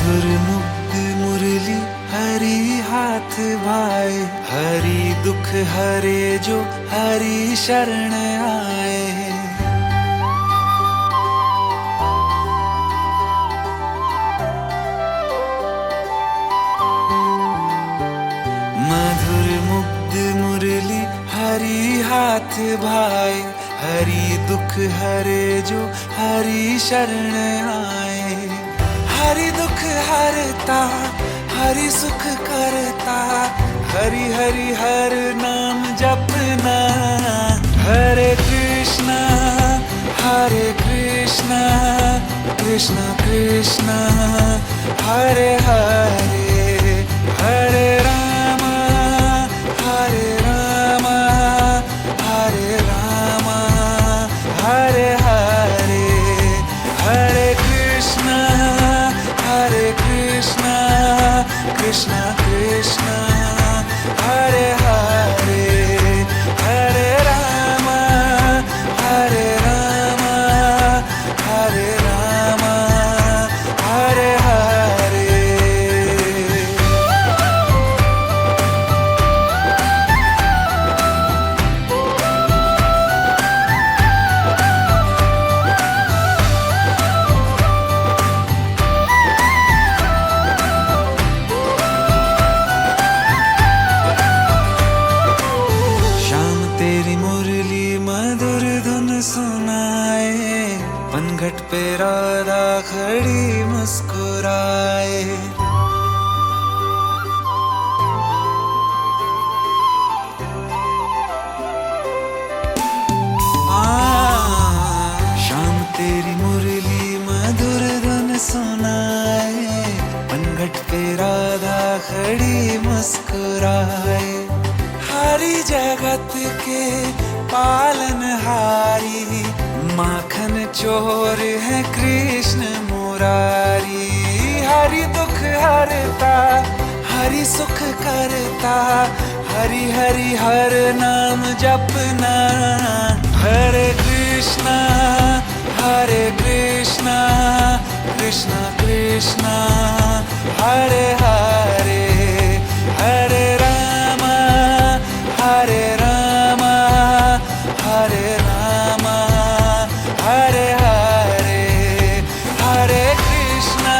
मधुर मुग्ध मुरली हरि हाथ भाए, हरि दुख हरे जो हरि शरण आए। मधुर मुग्ध मुरली हरि हाथ भाए, हरि दुख हरे जो हरि शरण आए। हरि दुख हरता हरि सुख करता, हरि हरि हर नाम जपना। हरे कृष्णा कृष्णा कृष्णा हरे हरे, हरे राम हरे राम हरे राम हरे हरे, हरे कृष्णा कृष्णा कृष्णा हरे हरे, हरे राम हरे राम हरे राम हरे हरे। मधुर धुन सुनाए, पनघट पे राधा खड़ी मुस्कुराए। शाम तेरी मुरली मधुर धुन सुनाए, पनघट पे राधा खड़ी मुस्कुराए। हरि जगत के पालनहारी, माखन चोर है कृष्ण मुरारी। हरि दुख हरता हरि सुख करता, हरि हरि हर नाम जपना। हरे कृष्णा कृष्णा कृष्णा हरे हरे, हरे राम हरे राम हरे राम हरे हरे, हरे कृष्णा